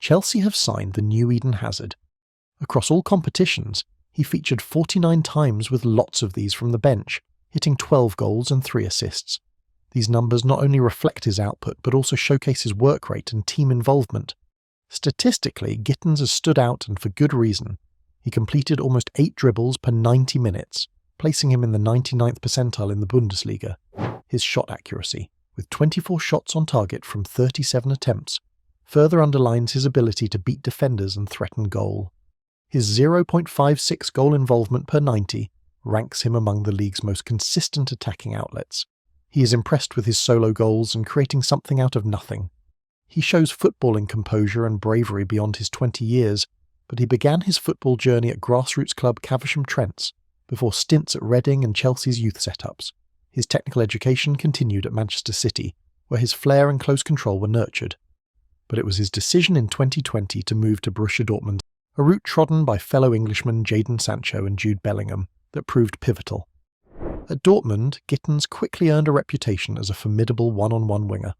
Chelsea have signed the new Eden Hazard. Across all competitions, he featured 49 times with lots of these from the bench, hitting 12 goals and 3 assists. These numbers not only reflect his output but also showcase his work rate and team involvement. Statistically, Gittens has stood out, and for good reason. He completed almost 8 dribbles per 90 minutes, placing him in the 99th percentile in the Bundesliga. His shot accuracy, with 24 shots on target from 37 attempts, further underlines his ability to beat defenders and threaten goal. His 0.56 goal involvement per 90 ranks him among the league's most consistent attacking outlets. He is impressed with his solo goals and creating something out of nothing. He shows footballing composure and bravery beyond his 20 years, but he began his football journey at grassroots club Caversham Trents, before stints at Reading and Chelsea's youth setups. His technical education continued at Manchester City, where his flair and close control were nurtured. But it was his decision in 2020 to move to Borussia Dortmund, a route trodden by fellow Englishmen Jadon Sancho and Jude Bellingham, that proved pivotal. At Dortmund, Gittens quickly earned a reputation as a formidable one-on-one winger.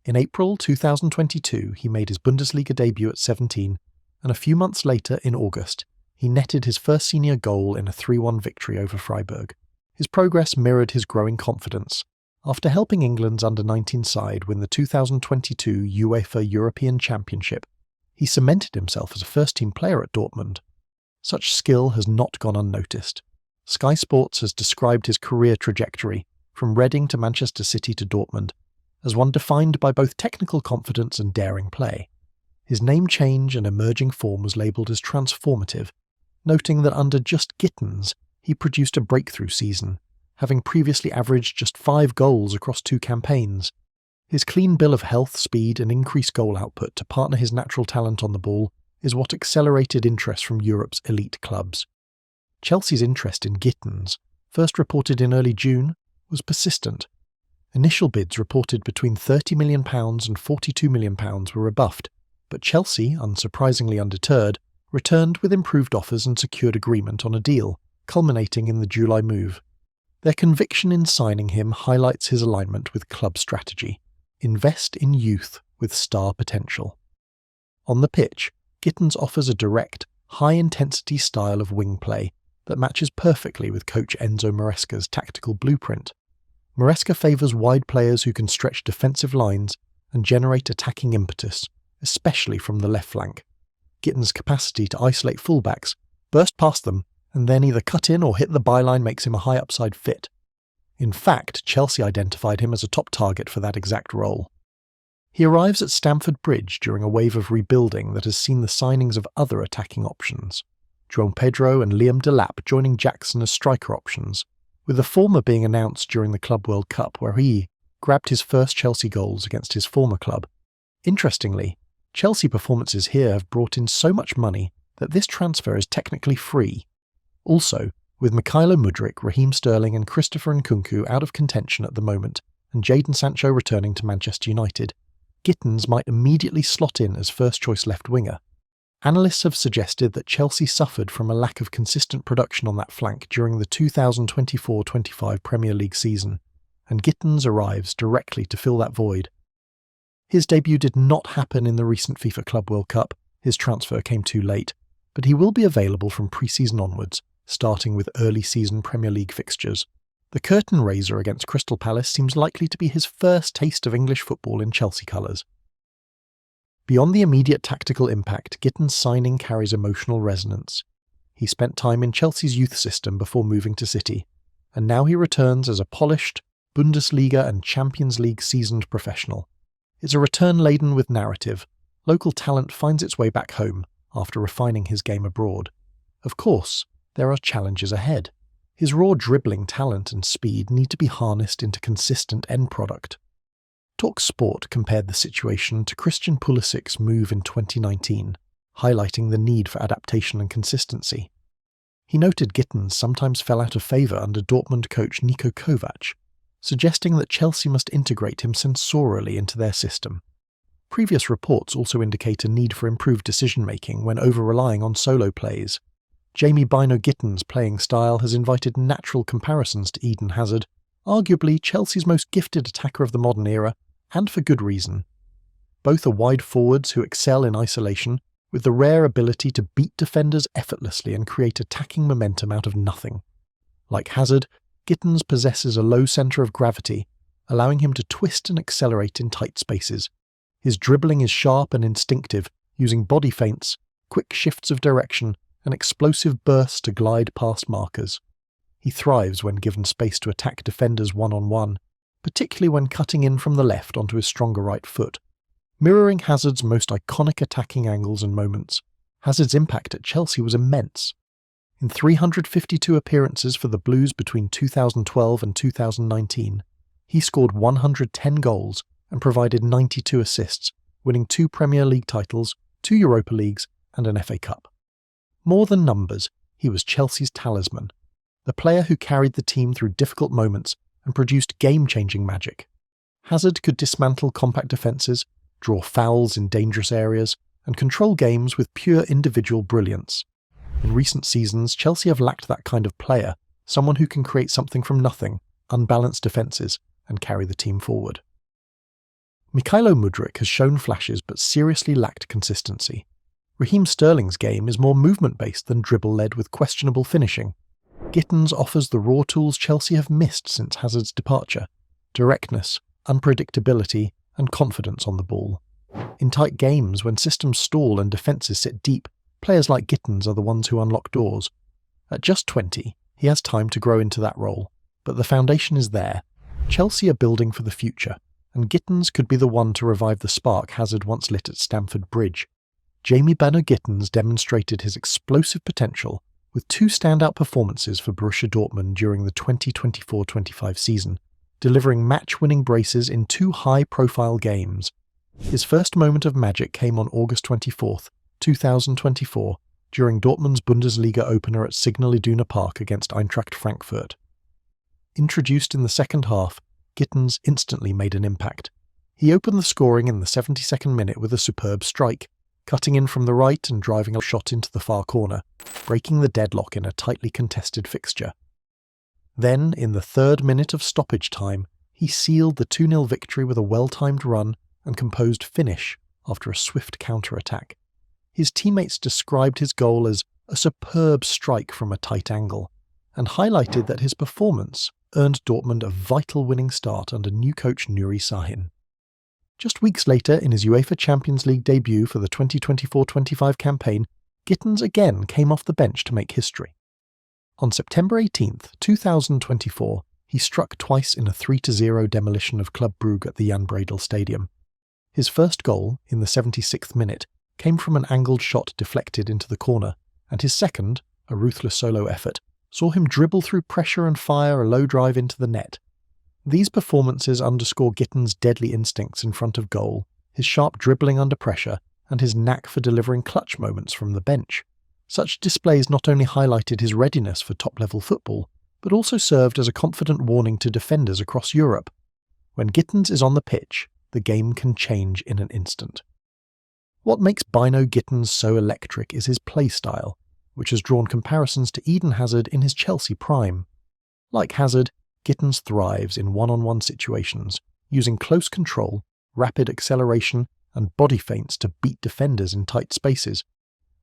In April 2022, he made his Bundesliga debut at 17, and a few months later, in August, he netted his first senior goal in a 3-1 victory over Freiburg. His progress mirrored his growing confidence. After helping England's under-19 side win the 2022 UEFA European Championship, he cemented himself as a first-team player at Dortmund. Such skill has not gone unnoticed. Sky Sports has described his career trajectory, from Reading to Manchester City to Dortmund, as one defined by both technical confidence and daring play. His name change and emerging form was labelled as transformative, noting that under just Gittens, he produced a breakthrough season, having previously averaged just 5 goals across 2 campaigns. His clean bill of health, speed and increased goal output to partner his natural talent on the ball is what accelerated interest from Europe's elite clubs. Chelsea's interest in Gittens, first reported in early June, was persistent. Initial bids reported between £30 million and £42 million were rebuffed, but Chelsea, unsurprisingly undeterred, returned with improved offers and secured agreement on a deal, culminating in the July move. Their conviction in signing him highlights his alignment with club strategy: invest in youth with star potential. On the pitch, Gittens offers a direct, high-intensity style of wing play that matches perfectly with coach Enzo Maresca's tactical blueprint. Maresca favours wide players who can stretch defensive lines and generate attacking impetus, especially from the left flank. Gittens' capacity to isolate fullbacks, burst past them, and then either cut in or hit the byline makes him a high upside fit. In fact, Chelsea identified him as a top target for that exact role. He arrives at Stamford Bridge during a wave of rebuilding that has seen the signings of other attacking options, João Pedro and Liam Delap joining Jackson as striker options, with the former being announced during the Club World Cup, where he grabbed his first Chelsea goals against his former club. Interestingly, Chelsea performances here have brought in so much money that this transfer is technically free. Also, with Mykhailo Mudryk, Raheem Sterling and Christopher Nkunku out of contention at the moment, and Jadon Sancho returning to Manchester United, Gittens might immediately slot in as first-choice left winger. Analysts have suggested that Chelsea suffered from a lack of consistent production on that flank during the 2024-25 Premier League season, and Gittens arrives directly to fill that void. His debut did not happen in the recent FIFA Club World Cup, his transfer came too late, but he will be available from pre-season onwards, starting with early season Premier League fixtures. The curtain raiser against Crystal Palace seems likely to be his first taste of English football in Chelsea colours. Beyond the immediate tactical impact, Gittens' signing carries emotional resonance. He spent time in Chelsea's youth system before moving to City, and now he returns as a polished, Bundesliga and Champions League seasoned professional. It's a return laden with narrative. Local talent finds its way back home after refining his game abroad. Of course, there are challenges ahead. His raw dribbling talent and speed need to be harnessed into consistent end product. TalkSport compared the situation to Christian Pulisic's move in 2019, highlighting the need for adaptation and consistency. He noted Gittens sometimes fell out of favour under Dortmund coach Niko Kovac, suggesting that Chelsea must integrate him sensorially into their system. Previous reports also indicate a need for improved decision-making when over-relying on solo plays. Jamie Bino Gittens' playing style has invited natural comparisons to Eden Hazard, arguably Chelsea's most gifted attacker of the modern era, and for good reason. Both are wide forwards who excel in isolation, with the rare ability to beat defenders effortlessly and create attacking momentum out of nothing. Like Hazard, Gittens possesses a low centre of gravity, allowing him to twist and accelerate in tight spaces. His dribbling is sharp and instinctive, using body feints, quick shifts of direction, and explosive bursts to glide past markers. He thrives when given space to attack defenders one-on-one, particularly when cutting in from the left onto his stronger right foot. Mirroring Hazard's most iconic attacking angles and moments, Hazard's impact at Chelsea was immense. In 352 appearances for the Blues between 2012 and 2019, he scored 110 goals and provided 92 assists, winning 2 Premier League titles, 2 Europa Leagues, and an FA Cup. More than numbers, he was Chelsea's talisman, the player who carried the team through difficult moments and produced game-changing magic. Hazard could dismantle compact defences, draw fouls in dangerous areas, and control games with pure individual brilliance. In recent seasons, Chelsea have lacked that kind of player, someone who can create something from nothing, unbalanced defences, and carry the team forward. Mykhailo Mudryk has shown flashes but seriously lacked consistency. Raheem Sterling's game is more movement-based than dribble-led with questionable finishing. Gittens offers the raw tools Chelsea have missed since Hazard's departure: directness, unpredictability, and confidence on the ball. In tight games, when systems stall and defences sit deep, players like Gittens are the ones who unlock doors. At just 20, he has time to grow into that role, but the foundation is there. Chelsea are building for the future, and Gittens could be the one to revive the spark Hazard once lit at Stamford Bridge. Jamie Gittens demonstrated his explosive potential with 2 standout performances for Borussia Dortmund during the 2024-25 season, delivering match-winning braces in 2 high-profile games. His first moment of magic came on August 24, 2024, during Dortmund's Bundesliga opener at Signal Iduna Park against Eintracht Frankfurt. Introduced in the second half, Gittens instantly made an impact. He opened the scoring in the 72nd minute with a superb strike, cutting in from the right and driving a shot into the far corner, breaking the deadlock in a tightly contested fixture. Then, in the 3rd minute of stoppage time, he sealed the 2-0 victory with a well-timed run and composed finish after a swift counter-attack. His teammates described his goal as a superb strike from a tight angle, and highlighted that his performance earned Dortmund a vital winning start under new coach Nuri Sahin. Just weeks later, in his UEFA Champions League debut for the 2024-25 campaign, Gittens again came off the bench to make history. On September 18, 2024, he struck twice in a 3-0 demolition of Club Brugge at the Jan Bredel Stadium. His first goal, in the 76th minute, came from an angled shot deflected into the corner, and his second, a ruthless solo effort, saw him dribble through pressure and fire a low drive into the net. These performances underscore Gittens' deadly instincts in front of goal, his sharp dribbling under pressure, and his knack for delivering clutch moments from the bench. Such displays not only highlighted his readiness for top-level football, but also served as a confident warning to defenders across Europe. When Gittens is on the pitch, the game can change in an instant. What makes Bino Gittens so electric is his play style, which has drawn comparisons to Eden Hazard in his Chelsea prime. Like Hazard, Gittens thrives in one-on-one situations, using close control, rapid acceleration, and body feints to beat defenders in tight spaces.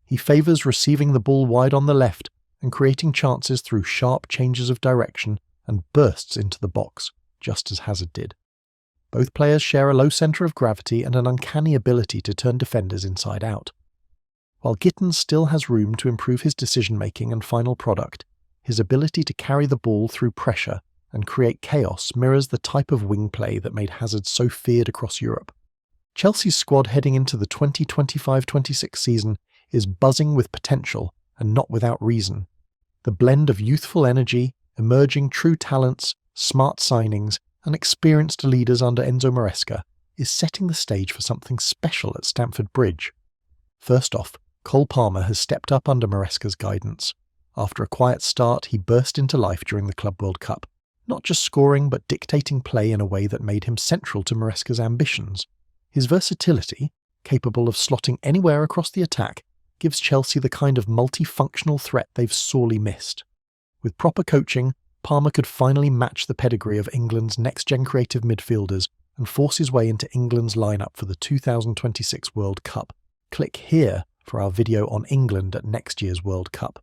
He favours receiving the ball wide on the left and creating chances through sharp changes of direction and bursts into the box, just as Hazard did. Both players share a low centre of gravity and an uncanny ability to turn defenders inside out. While Gittens still has room to improve his decision-making and final product, his ability to carry the ball through pressure and create chaos mirrors the type of wing play that made Hazard so feared across Europe. Chelsea's squad heading into the 2025-26 season is buzzing with potential and not without reason. The blend of youthful energy, emerging true talents, smart signings, and experienced leaders under Enzo Maresca is setting the stage for something special at Stamford Bridge. First off, Cole Palmer has stepped up under Maresca's guidance. After a quiet start, he burst into life during the Club World Cup, not just scoring but dictating play in a way that made him central to Maresca's ambitions. His versatility, capable of slotting anywhere across the attack, gives Chelsea the kind of multifunctional threat they've sorely missed. With proper coaching, Palmer could finally match the pedigree of England's next-gen creative midfielders and force his way into England's lineup for the 2026 World Cup. Click here for our video on England at next year's World Cup.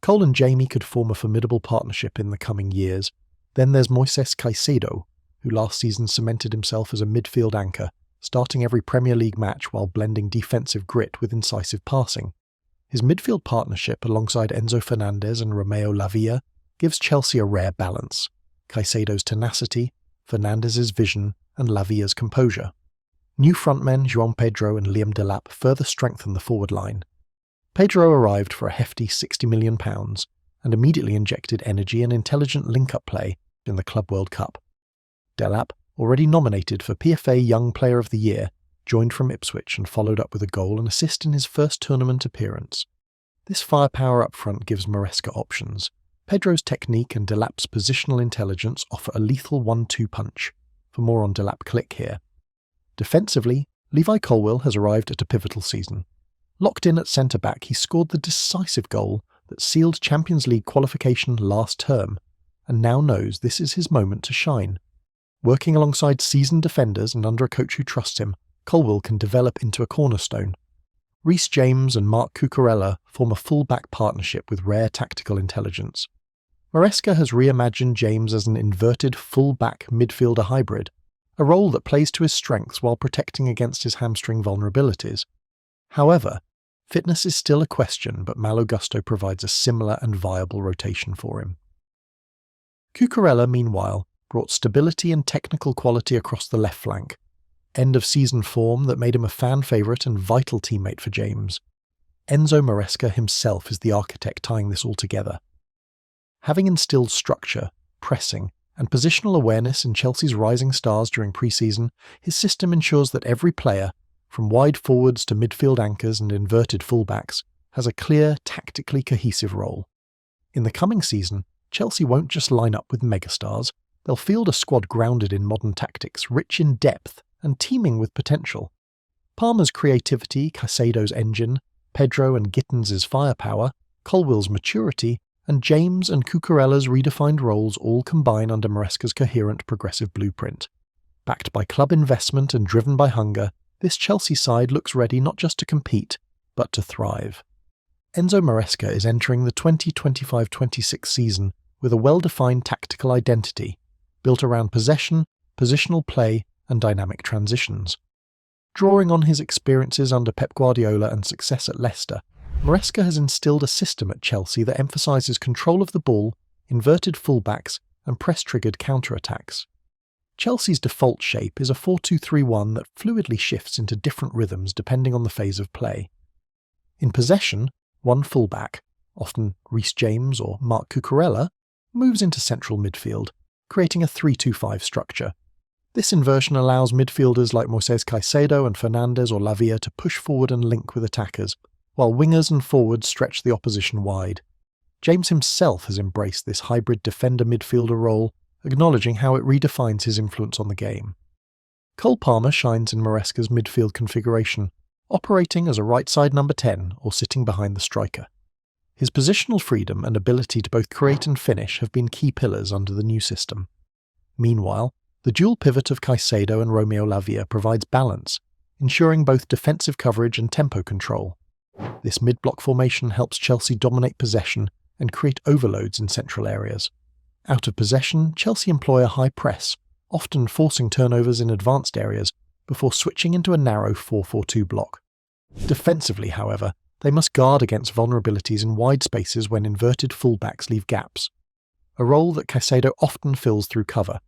Cole and Jamie could form a formidable partnership in the coming years. Then there's Moises Caicedo, who last season cemented himself as a midfield anchor, starting every Premier League match while blending defensive grit with incisive passing. His midfield partnership alongside Enzo Fernandez and Romeo Lavia gives Chelsea a rare balance: Caicedo's tenacity, Fernandez's vision, and Lavia's composure. New frontmen João Pedro and Liam Delap further strengthen the forward line. Pedro arrived for a hefty £60 million and immediately injected energy and intelligent link-up play in the Club World Cup. Delap, already nominated for PFA Young Player of the Year, joined from Ipswich and followed up with a goal and assist in his first tournament appearance. This firepower up front gives Maresca options. Pedro's technique and Delap's positional intelligence offer a lethal 1-2 punch. For more on Delap, click here. Defensively, Levi Colwill has arrived at a pivotal season. Locked in at centre-back, he scored the decisive goal that sealed Champions League qualification last term, and now knows this is his moment to shine. Working alongside seasoned defenders and under a coach who trusts him, Colwill can develop into a cornerstone. Reece James and Marc Cucurella form a full-back partnership with rare tactical intelligence. Maresca has reimagined James as an inverted full-back midfielder hybrid, a role that plays to his strengths while protecting against his hamstring vulnerabilities. However, fitness is still a question, but Malo Gusto provides a similar and viable rotation for him. Cucurella, meanwhile, brought stability and technical quality across the left flank, end-of-season form that made him a fan favourite and vital teammate for James. Enzo Maresca himself is the architect tying this all together. Having instilled structure, pressing, and positional awareness in Chelsea's rising stars during pre-season, his system ensures that every player, from wide forwards to midfield anchors and inverted fullbacks, has a clear, tactically cohesive role. In the coming season, Chelsea won't just line up with megastars, they'll field a squad grounded in modern tactics, rich in depth, and teeming with potential. Palmer's creativity, Caicedo's engine, Pedro and Gittens' firepower, Colwill's maturity, and James and Cucurella's redefined roles all combine under Maresca's coherent progressive blueprint. Backed by club investment and driven by hunger, this Chelsea side looks ready not just to compete, but to thrive. Enzo Maresca is entering the 2025-26 season with a well-defined tactical identity, built around possession, positional play, and dynamic transitions. Drawing on his experiences under Pep Guardiola and success at Leicester, Maresca has instilled a system at Chelsea that emphasises control of the ball, inverted fullbacks, and press-triggered counter-attacks. Chelsea's default shape is a 4-2-3-1 that fluidly shifts into different rhythms depending on the phase of play. In possession, one fullback, often Reece James or Marc Cucurella, moves into central midfield, creating a 3-2-5 structure. This inversion allows midfielders like Moises Caicedo and Fernandez or Lavia to push forward and link with attackers, while wingers and forwards stretch the opposition wide. James himself has embraced this hybrid defender-midfielder role, acknowledging how it redefines his influence on the game. Cole Palmer shines in Maresca's midfield configuration, operating as a right-side number 10 or sitting behind the striker. His positional freedom and ability to both create and finish have been key pillars under the new system. Meanwhile, the dual pivot of Caicedo and Romeo Lavia provides balance, ensuring both defensive coverage and tempo control. This mid-block formation helps Chelsea dominate possession and create overloads in central areas. Out of possession, Chelsea employ a high press, often forcing turnovers in advanced areas before switching into a narrow 4-4-2 block. Defensively, however, they must guard against vulnerabilities in wide spaces when inverted fullbacks leave gaps, a role that Caicedo often fills through cover.